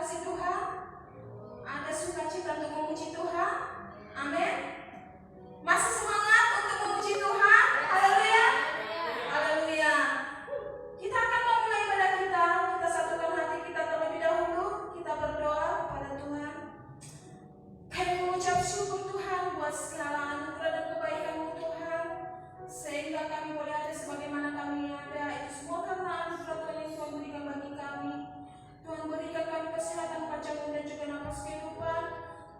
kasih Tuhan? Ada sukacita untuk memuji Tuhan? Amin. Masih semangat untuk memuji Tuhan? Haleluya. Haleluya. Kita akan memulai ibadah kita. Kita satukan hati kita terlebih dahulu. Kita berdoa kepada Tuhan. Kami mengucap syukur Tuhan buat segala anugerah dan kebaikan-Mu Tuhan, sehingga kami boleh ada sebagaimana kami ada. Itu semua karena anugerah Tuhan yang Tuhan berikan bagi kami. Tuhan berikan kami kesehatan, panjang dan juga nafas kehidupan,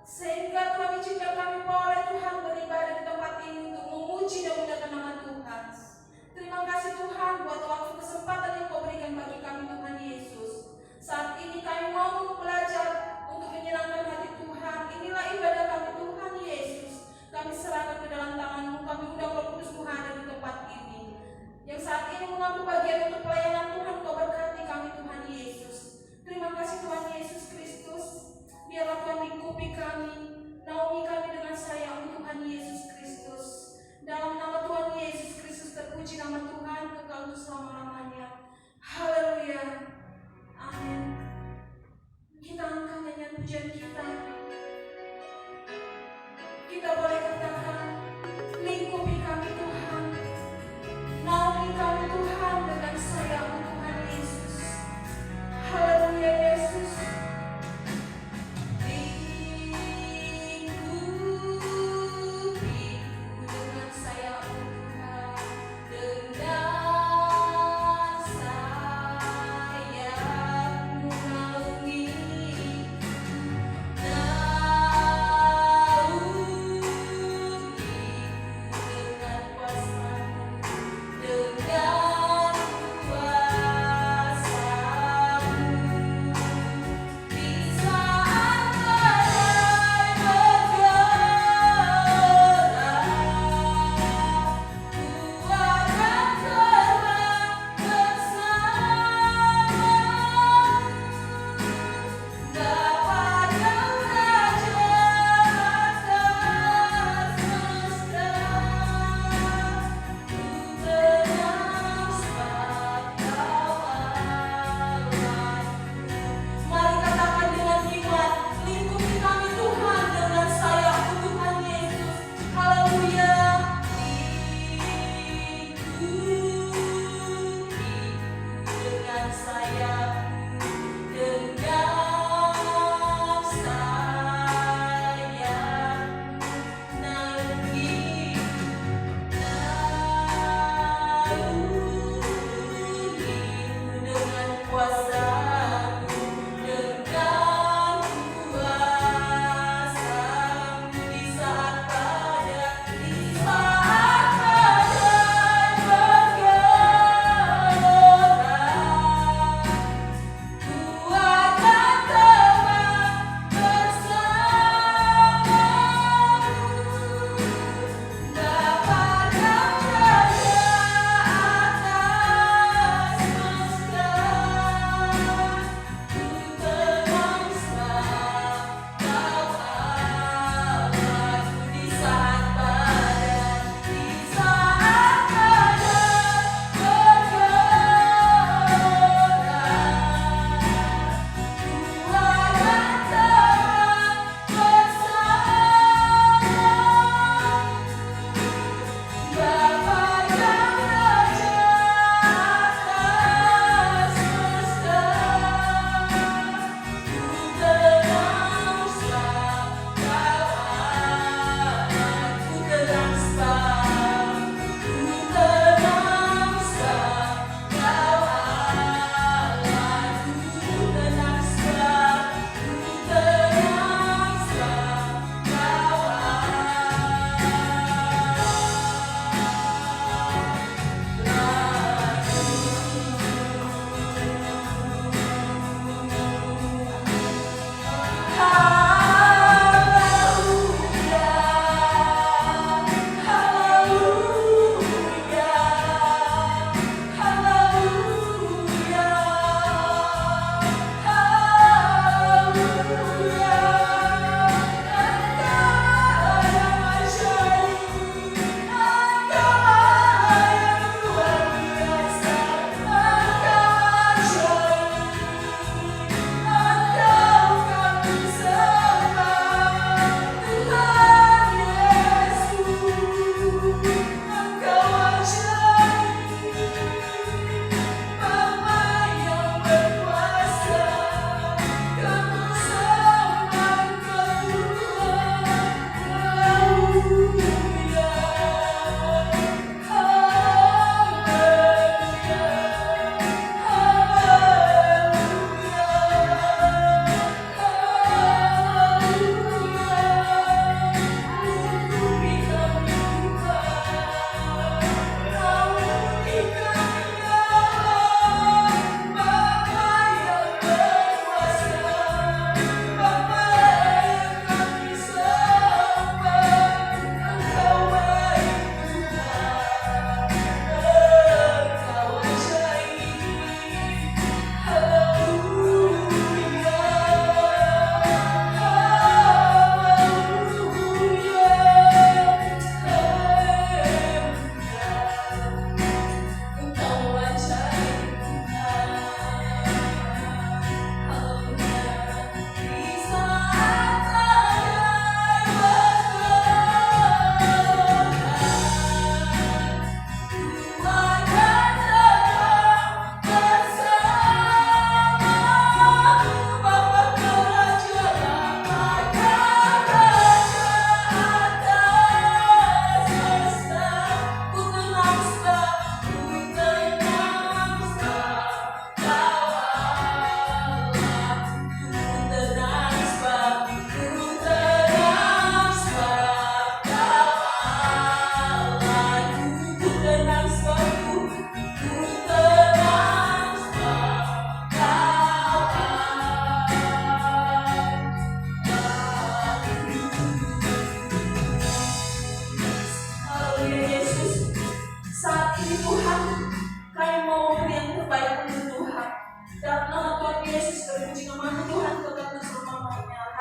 sehingga Tuhan izinkan kami boleh Tuhan beribadah di tempat ini untuk memuji dan memuliakan nama Tuhan. Terima kasih Tuhan buat waktu kesempatan yang Kau berikan bagi kami Tuhan Yesus. Saat ini kami mau belajar untuk menyenangkan hati Tuhan. Inilah ibadah kami Tuhan Yesus. Kami serahkan ke dalam tangan-Mu. Kami undang Roh Kudus-Mu hadir di tempat ini. Yang saat ini mengambil bagian untuk pelayanan Tuhan, Kau berkati kami Tuhan Yesus. Terima kasih Tuhan Yesus Kristus. Biarlah Tuhan lingkupi kami, naungi kami dengan sayang Tuhan Yesus Kristus. Dalam nama Tuhan Yesus Kristus terpuji nama Tuhan kekal untuk selama-lamanya. Haleluya. Amin. Kita angkat nyanyian pujian kita. Kita boleh katakan, lingkupi kami Tuhan, naungi kami Tuhan dengan sayang Tuhan Yesus. Haleluya Yesus. Naungi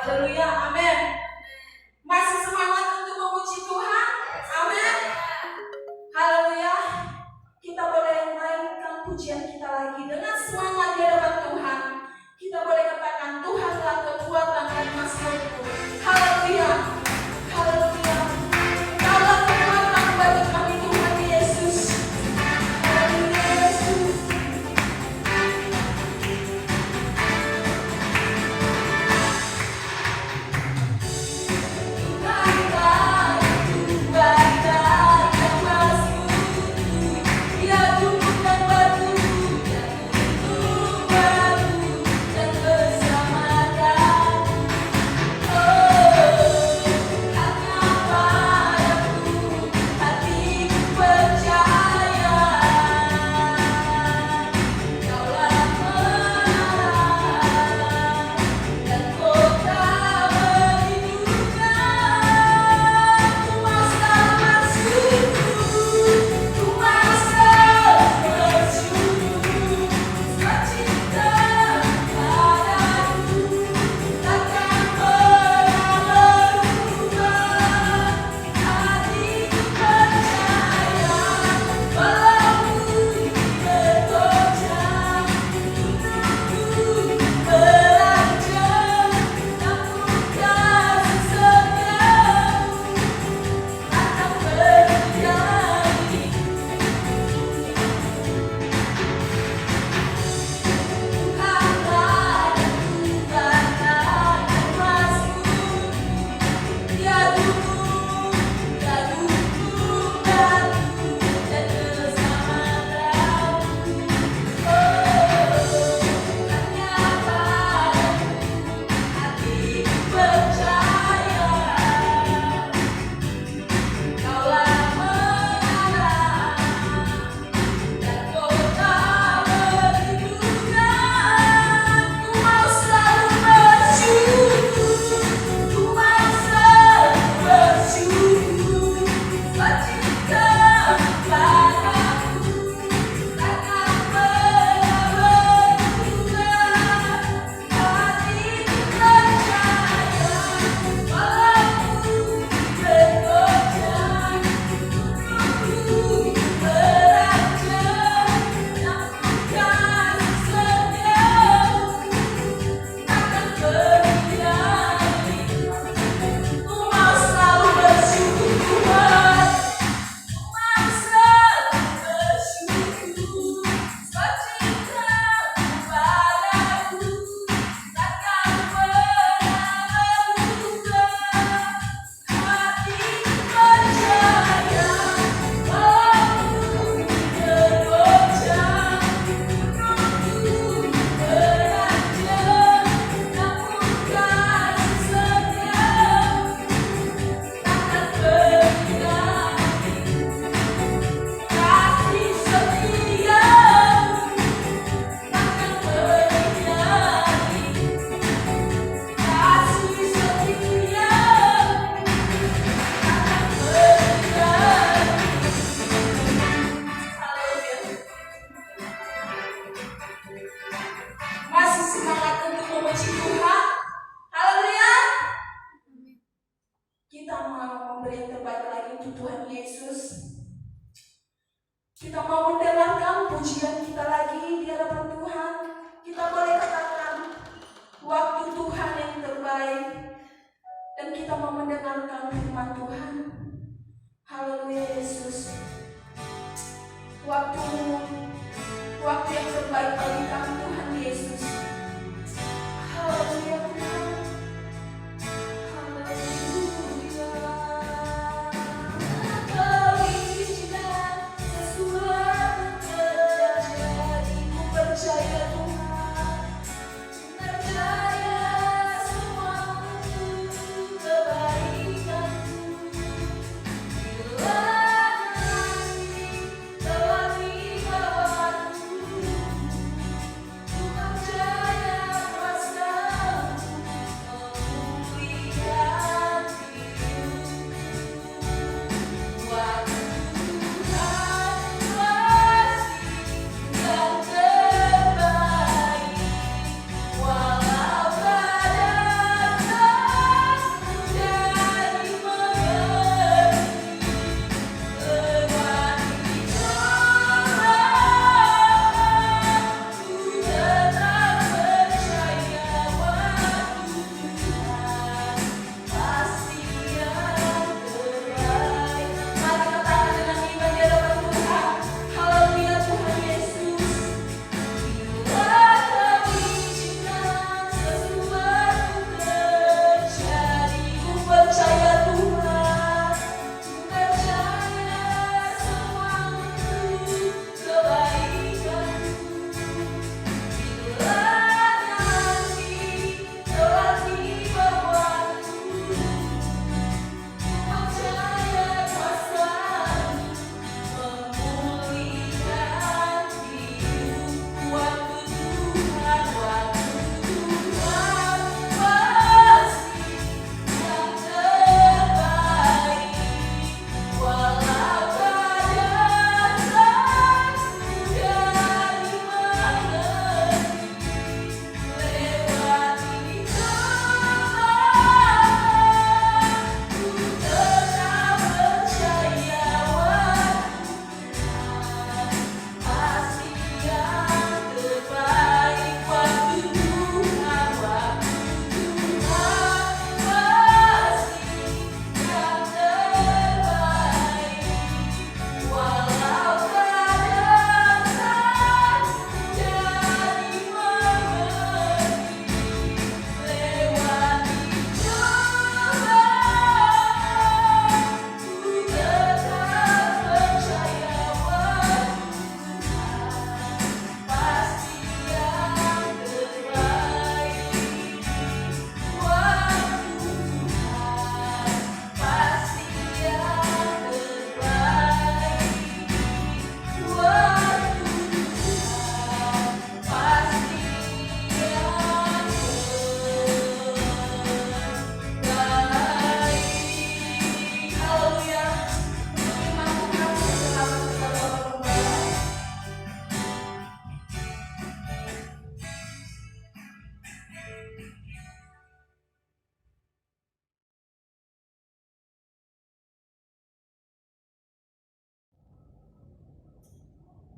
Haleluya, amin. Masih semangat untuk memuji Tuhan? Amin. Haleluya. Kita boleh mainkan pujian kita lagi dengan semangat di hadapan Tuhan. Kita boleh katakan Tuhanlah kekuatan dan Mazmurku. Haleluya. Haleluya. Kaulah kekuatan bagi kami Tuhan Yesus. Haleluya Yesus.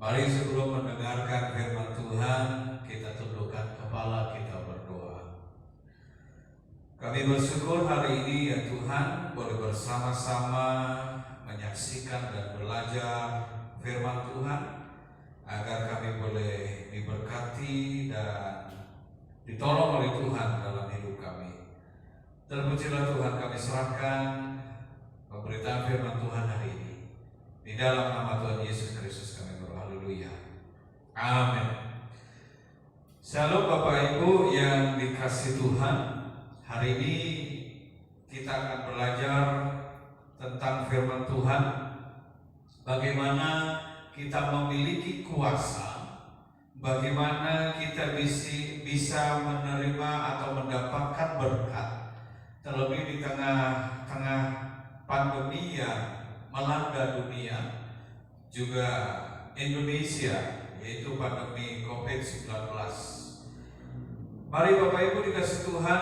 Mari sebelum mendengarkan firman Tuhan, kita tundukkan kepala, kita berdoa. Kami bersyukur hari ini ya Tuhan, boleh bersama-sama menyaksikan dan belajar firman Tuhan, agar kami boleh diberkati dan ditolong oleh Tuhan dalam hidup kami. Terpujilah Tuhan, kami serahkan pemberitaan firman Tuhan hari ini. Di dalam nama Tuhan Yesus Kristus kami berdoa. Haleluya. Amin. Shalom Bapak Ibu yang dikasihi Tuhan. Hari ini kita akan belajar tentang firman Tuhan. Bagaimana kita memiliki kuasa, bagaimana kita bisa menerima atau mendapatkan berkat, terlebih di tengah-tengah pandemi yang melanda dunia, juga Indonesia, yaitu pandemi COVID-19. Mari Bapak Ibu dikasihi Tuhan,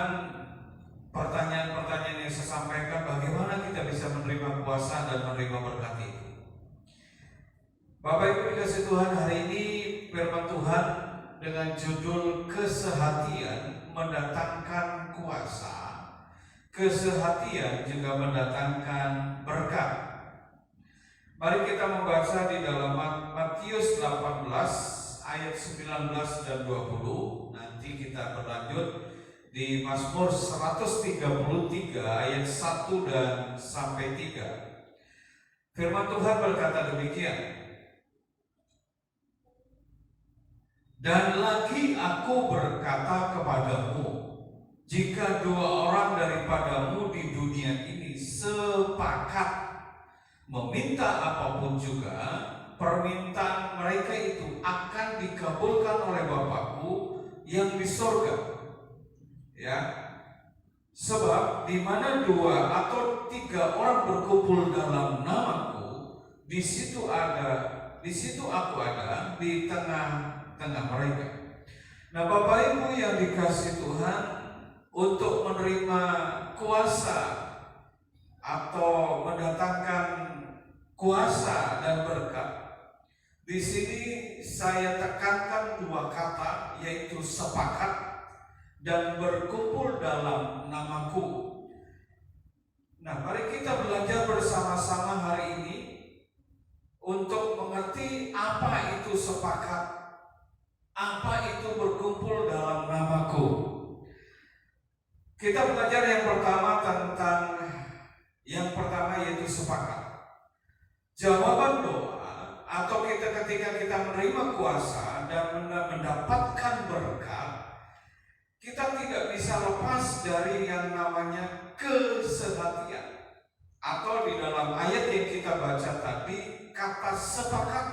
pertanyaan-pertanyaan yang saya sampaikan, bagaimana kita bisa menerima kuasa dan menerima berkat itu. Bapak Ibu dikasihi Tuhan, hari ini firman Tuhan dengan judul kesehatian mendatangkan kuasa, kesehatian juga mendatangkan berkat. Mari kita membaca di dalam Matius 18 ayat 19 dan 20. Nanti kita berlanjut di Mazmur 133 ayat 1 dan sampai 3. Firman Tuhan berkata demikian. Dan lagi aku berkata kepadamu, jika dua orang daripadamu di dunia ini sepakat meminta apapun juga, permintaan mereka itu akan dikabulkan oleh Bapakku yang di surga. Ya, sebab di mana dua atau tiga orang berkumpul dalam namaku, di situ aku ada di tengah-tengah mereka. Nah, Bapak Ibu yang dikasihi Tuhan, untuk menerima kuasa atau mendatangkan kuasa dan berkat, di sini saya tekankan dua kata, yaitu sepakat dan berkumpul dalam namaku. Nah, mari kita belajar bersama-sama hari ini untuk mengerti apa itu sepakat, apa itu berkumpul dalam namaku. Kita belajar yang pertama yaitu sepakat. Jawaban doa atau ketika kita menerima kuasa dan mendapatkan berkat, kita tidak bisa lepas dari yang namanya kesehatian. Atau di dalam ayat yang kita baca tadi, kata sepakat.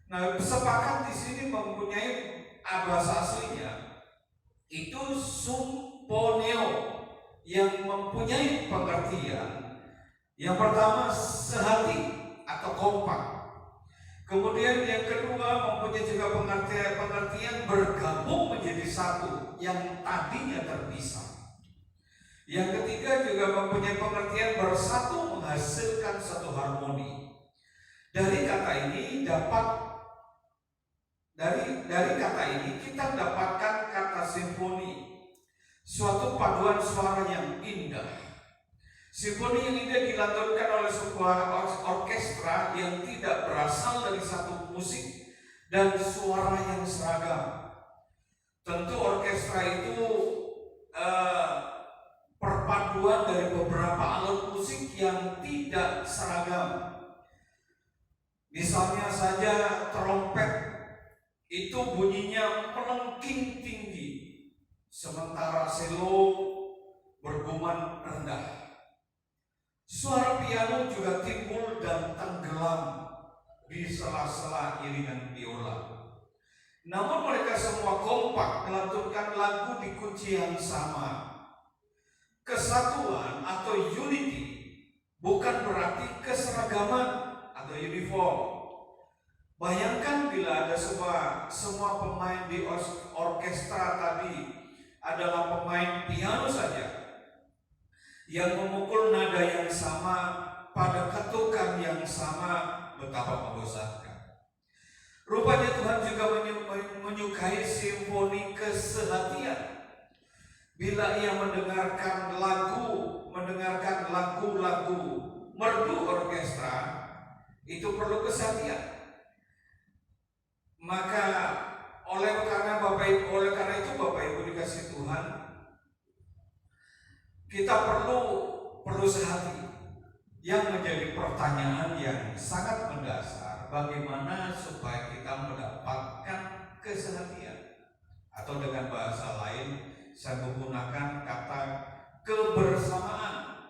Nah, sepakat di sini mempunyai bahasa aslinya itu sumponeo, yang mempunyai pengertian yang pertama sehati atau kompak. Kemudian yang kedua mempunyai juga pengertian bergabung menjadi satu yang tadinya terpisah. Yang ketiga juga mempunyai pengertian bersatu menghasilkan satu harmoni. Dari kata ini dari kata ini kita dapatkan kata simfoni, suatu paduan suara yang indah. Simfoni yang indah dilantunkan oleh sebuah orkestra yang tidak berasal dari satu musik dan suara yang seragam. Tentu orkestra itu perpaduan dari beberapa alat musik yang tidak seragam. Misalnya saja trompet itu bunyinya melengking tinggi, sementara selo bergumam rendah. Suara piano juga timbul dan tenggelam di sela-sela iringan biola. Namun mereka semua kompak melantunkan lagu di kunci yang sama. Kesatuan atau unity bukan berarti keseragaman atau uniform. Bayangkan bila ada semua pemain di orkestra tadi adalah pemain piano saja, yang memukul nada yang sama pada ketukan yang sama, betapa membosankan. Rupanya Tuhan juga menyukai simfoni kesehatian. Bila ia mendengarkan lagu-lagu merdu orkestra, itu perlu kesehatian. Maka oleh karena itu Bapak Ibu dikasih Tuhan, kita perlu sehati. Yang menjadi pertanyaan yang sangat mendasar, bagaimana supaya kita mendapatkan kesehatian? Atau dengan bahasa lain, saya menggunakan kata kebersamaan.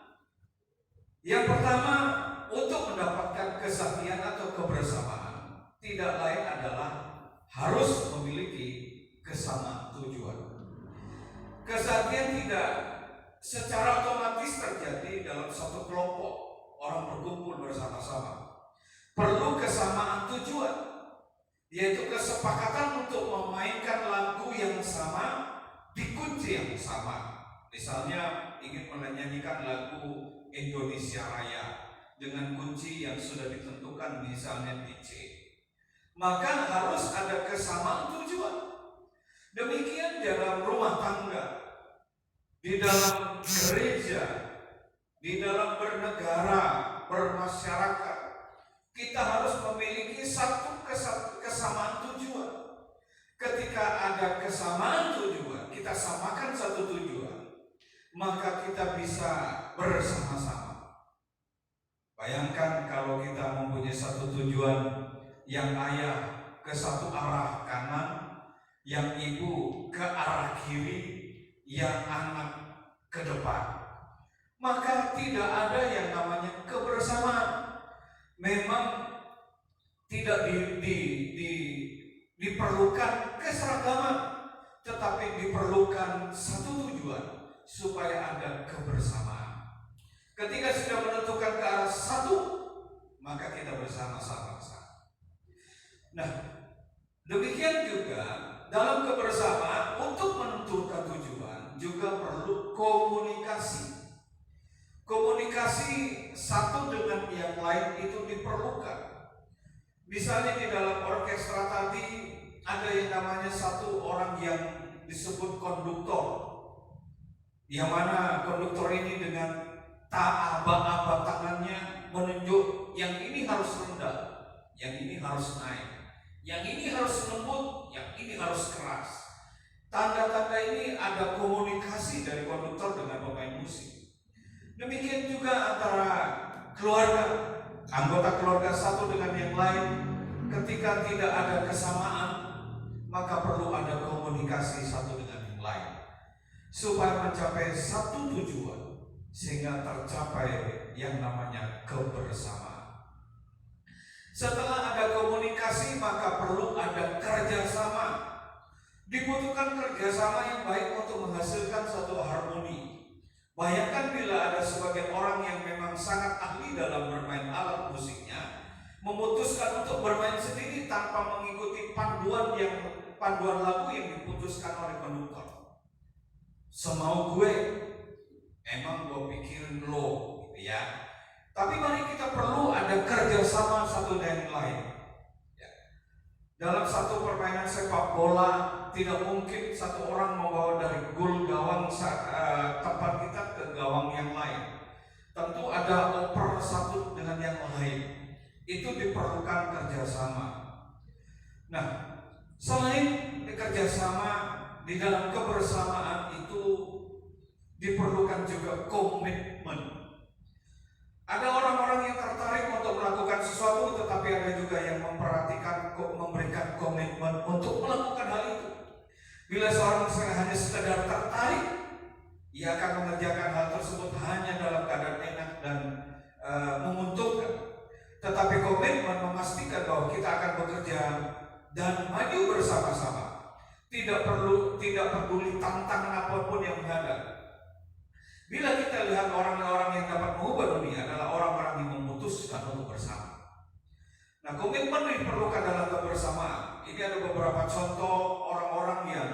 Yang pertama, untuk mendapatkan kesehatian atau kebersamaan, tidak lain adalah harus memiliki kesamaan tujuan. Kesehatian tidak secara otomatis terjadi dalam satu kelompok orang berkumpul bersama-sama. Perlu kesamaan tujuan, yaitu kesepakatan untuk memainkan lagu yang sama di kunci yang sama. Misalnya ingin menyanyikan lagu Indonesia Raya dengan kunci yang sudah ditentukan, misalnya di C, maka harus ada kesamaan tujuan. Demikian dalam rumah tangga, di dalam gereja, di dalam bernegara, bermasyarakat, kita harus memiliki satu kesamaan tujuan. Ketika ada kesamaan tujuan, kita samakan satu tujuan, maka kita bisa bersama-sama. Bayangkan kalau kita mempunyai satu tujuan, yang ayah ke satu arah kanan, yang ibu ke arah kiri, yang anak ke depan, maka tidak ada yang namanya kebersamaan. Memang tidak diperlukan keseragaman, tetapi diperlukan satu tujuan supaya ada kebersamaan. Ketika sudah menentukan ke arah satu, maka kita bersama-sama. Nah, demikian juga dalam kebersamaan, untuk menentukan tujuan juga perlu komunikasi. Komunikasi satu dengan yang lain itu diperlukan. Misalnya di dalam orkestra tadi ada yang namanya satu orang yang disebut konduktor, yang mana konduktor ini dengan aba-aba tangannya menunjuk yang ini harus rendah, yang ini harus naik, yang ini harus lembut, yang ini harus keras. Tanda-tanda ini ada komunikasi dari konduktor dengan pemain musik. Demikian juga antara keluarga, anggota keluarga satu dengan yang lain. Ketika tidak ada kesamaan, maka perlu ada komunikasi satu dengan yang lain supaya mencapai satu tujuan, sehingga tercapai yang namanya kebersamaan. Setelah ada komunikasi, maka perlu ada kerjasama. Dibutuhkan kerjasama yang baik untuk menghasilkan satu harmoni. Bayangkan bila ada sebagian orang yang memang sangat ahli dalam bermain alat musiknya, memutuskan untuk bermain sendiri tanpa mengikuti panduan lagu yang diputuskan oleh konduktor. Semau gue, emang gue pikirin lo, gitu ya. Tapi mari kita perlu ada kerjasama satu dengan yang lain. Dalam satu permainan sepak bola, tidak mungkin satu orang membawa dari gol gawang tempat kita ke gawang yang lain. Tentu ada oper satu dengan yang lain. Itu diperlukan kerjasama. Nah, selain kerjasama, di dalam kebersamaan itu diperlukan juga komitmen. Ada orang-orang yang tertarik untuk melakukan sesuatu, tetapi ada juga yang memberikan komitmen untuk melakukan hal itu. Bila seorang hanya sekedar tertarik, ia akan mengerjakan hal tersebut hanya dalam keadaan enak dan menguntungkan. Tetapi komitmen memastikan bahwa kita akan bekerja dan maju bersama-sama. Tidak peduli tantangan apapun yang menghadap. Bila kita lihat orang-orang yang dapat mengubah dunia adalah orang-orang yang memutuskan untuk bersama. Nah, komitmen diperlukan dalam kebersamaan. Ini ada beberapa contoh orang-orang yang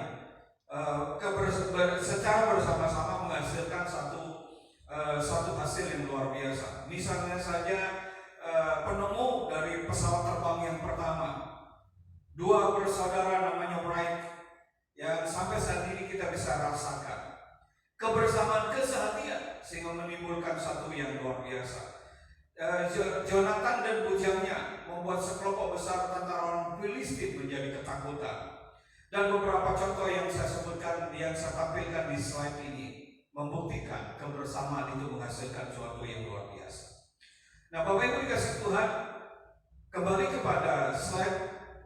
secara bersama-sama menghasilkan satu hasil yang luar biasa. Misalnya saja penemu dari pesawat terbang yang pertama. dua bersaudara namanya Wright yang sampai saat ini kita bisa rasakan kebersamaan kesehatian sehingga menimbulkan satu yang luar biasa. Jonathan dan bujangnya membuat sekelompok besar tentara orang Filistin menjadi ketakutan. Dan beberapa contoh yang saya sebutkan, yang saya tampilkan di slide ini membuktikan kebersamaan itu menghasilkan sesuatu yang luar biasa. Nah, Bapak Ibu dikasih Tuhan, kembali kepada slide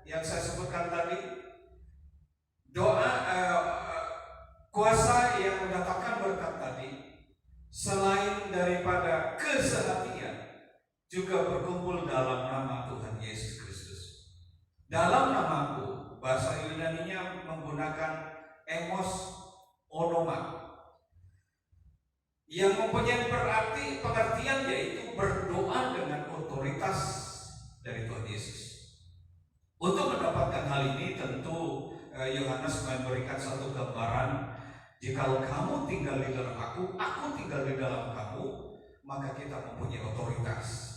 yang saya sebutkan tadi, doa kuasa yang mendatangkan berkat tadi, selain daripada kesehatian, juga berkumpul dalam nama Tuhan Yesus Kristus. Dalam namaku, bahasa Yunaninya menggunakan emos onoma, yang mempunyai pengertian yaitu berdoa dengan otoritas dari Tuhan Yesus. Untuk mendapatkan hal ini tentu Yohanes memberikan satu gambaran, jikalau kamu tinggal di dalam aku tinggal di dalam kamu, maka kita mempunyai otoritas.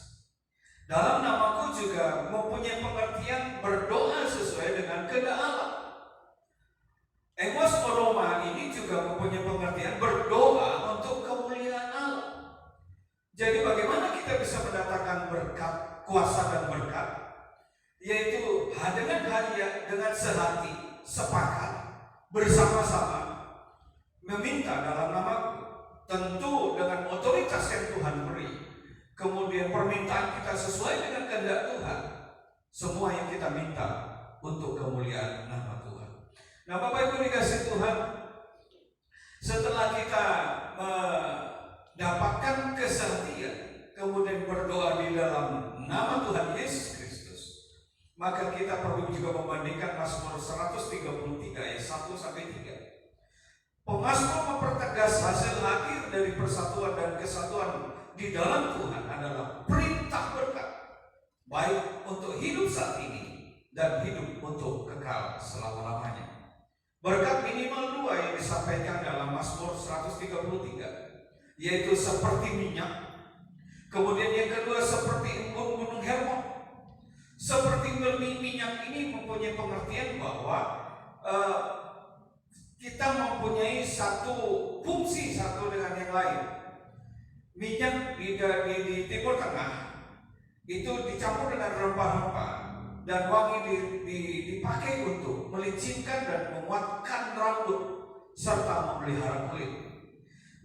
Dalam namaku juga mempunyai pengertian berdoa sesuai dengan kehendak Allah. Emos onoma ini juga mempunyai pengertian berdoa untuk kemuliaan Allah. Jadi bagaimana kita bisa mendatangkan berkat, kuasa dan berkat? Yaitu dengan sehati, sepakat, bersama-sama meminta dalam namaku, tentu dengan otoritas yang Tuhan beri. Kemudian permintaan kita sesuai dengan kehendak Tuhan. Semua yang kita minta untuk kemuliaan nama Tuhan. Nah, Bapak Ibu dikasih Tuhan, setelah kita mendapatkan kesehatian, kemudian berdoa di dalam nama Tuhan Yesus Kristus, maka kita perlu juga membandingkan Mazmur 133 ayat 1-3. Pemazmur mempertegas hasil akhir dari persatuan dan kesatuan di dalam Tuhan adalah perintah berkat, baik untuk hidup saat ini dan hidup untuk kekal selama-lamanya. Berkat minimal dua yang disampaikan dalam Mazmur 133, yaitu seperti minyak. Kemudian yang kedua seperti embun gunung Hermon. Seperti minyak ini mempunyai pengertian bahwa kita mempunyai satu fungsi satu dengan yang lain. Minyak di Timur Tengah itu dicampur dengan rempah-rempah dan wangi dipakai untuk melicinkan dan menguatkan rambut serta memelihara kulit.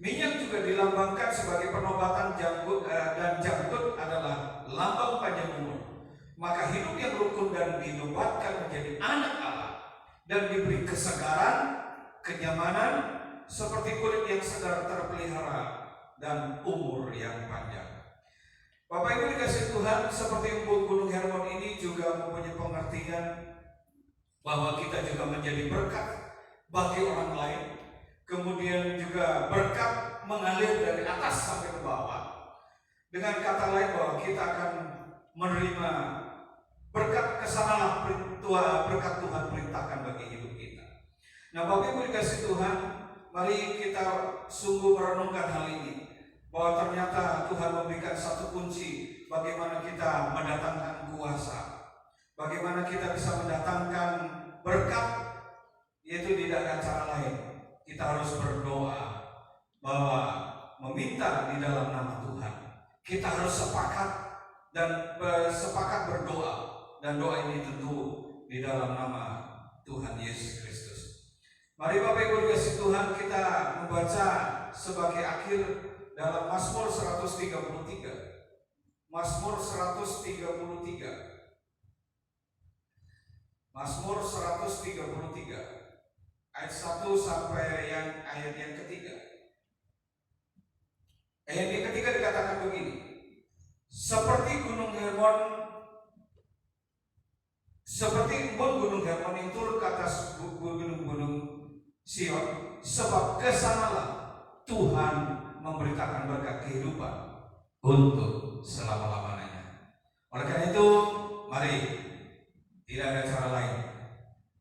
Minyak juga dilambangkan sebagai penobatan janggut, dan janggut adalah lambang panjang umur. Maka hidup yang rukun dan dinobatkan menjadi anak Allah dan diberi kesegaran, kenyamanan seperti kulit yang segar terpelihara dan umur yang panjang. Bapak Ibu dikasih Tuhan, seperti gunung Hermon ini juga mempunyai pengertian bahwa kita juga menjadi berkat bagi orang lain. Kemudian juga berkat mengalir dari atas sampai ke bawah. Dengan kata lain bahwa kita akan menerima berkat kesanalah berkat Tuhan perintahkan bagi hidup kita. Nah, Bapak Ibu dikasih Tuhan, mari kita sungguh merenungkan hal ini, bahwa ternyata Tuhan memberikan satu kunci bagaimana kita mendatangkan kuasa, bagaimana kita bisa mendatangkan berkat, yaitu tidak ada cara lain. Kita harus berdoa bahwa meminta di dalam nama Tuhan. Kita harus sepakat berdoa, dan doa ini tentu di dalam nama Tuhan Yesus Kristus. Mari Bapak Ibu dikasih Tuhan, kita membaca sebagai akhir dalam Mazmur 133. Mazmur 133. Mazmur 133 ayat 1 sampai ayat yang ketiga. Ayat yang ketiga dikatakan begini: seperti embun gunung Hermon yang turun ke atas gunung-gunung Sion, sebab kesanalah Tuhan memberitakan berkat kehidupan untuk selama-lamanya. Oleh karena itu, mari, tidak ada cara lain,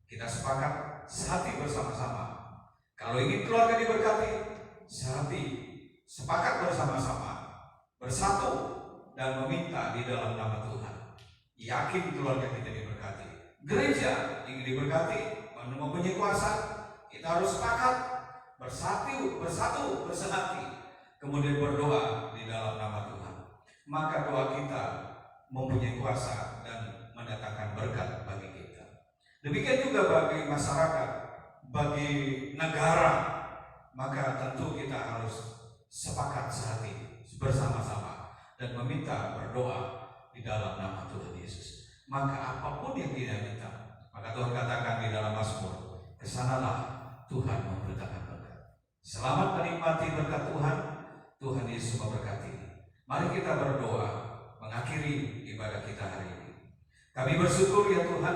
kita sepakat sehati bersama-sama. Kalau ingin keluarga diberkati, sehati, sepakat bersama-sama, bersatu dan meminta di dalam nama Tuhan. Yakin keluarga kita diberkati. gereja ingin diberkati, mempunyai kuasa, kita harus sepakat, bersatu, bersehati, kemudian berdoa di dalam nama Tuhan. Maka doa kita mempunyai kuasa dan mendatangkan berkat bagi kita. Demikian juga bagi masyarakat, bagi negara, maka tentu kita harus sepakat sehati bersama-sama dan meminta berdoa di dalam nama Tuhan Yesus. Maka apapun yang kita minta, maka Tuhan katakan di dalam Mazmur, kesanalah Tuhan memberitakan berkat. Selamat menikmati berkat Tuhan. Tuhan Yesus memberkati. Mari kita berdoa mengakhiri ibadah kita hari ini. Kami bersyukur ya Tuhan,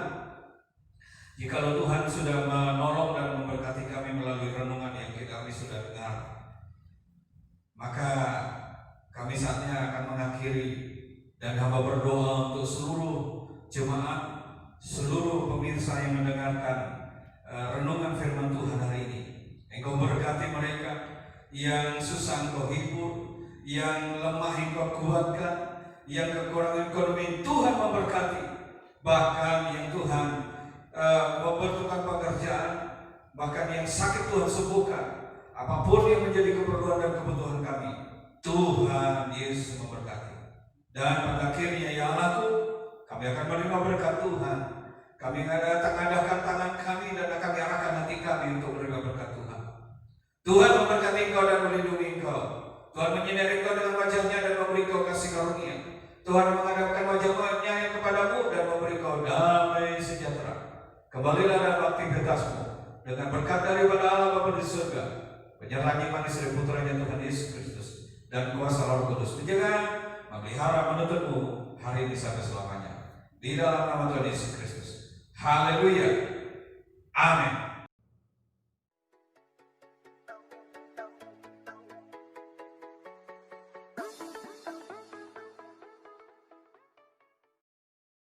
jikalau Tuhan sudah menolong dan memberkati kami melalui renungan yang kami sudah dengar, maka kami saatnya akan mengakhiri dan hamba berdoa untuk seluruh jemaat, seluruh pemirsa yang mendengarkan renungan firman Tuhan hari ini. Engkau berkati mereka yang susah Engkau hibur, yang lemah Engkau kuatkan, yang kekurangan ekonomi Tuhan memberkati, bahkan yang Tuhan membutuhkan pekerjaan, bahkan yang sakit Tuhan sembuhkan. Apapun yang menjadi keperluan dan kebutuhan kami, Tuhan Yesus memberkati. Dan pada akhirnya ya Allahku, kami akan menerima berkat Tuhan. Kami akan mengadakan tangan kami dan kami arahkan hati kami untuk menerima berkat Tuhan. Tuhan memberkati engkau dan melindungi engkau. Tuhan menyinari engkau dengan wajahnya dan memberi engkau kasih karunia. Tuhan menghadapkan wajahnya kepadamu dan memberi engkau damai sejahtera. Kembalilah dalam aktivitasmu dengan berkat daripada Allah Bapa di surga, penyertaan manis dari putranya Tuhan Yesus Kristus dan kuasa Roh Kudus menjaga, memelihara, menutupmu hari ini sampai selamanya. Di dalam nama Tuhan Yesus Kristus. Haleluya. Amin.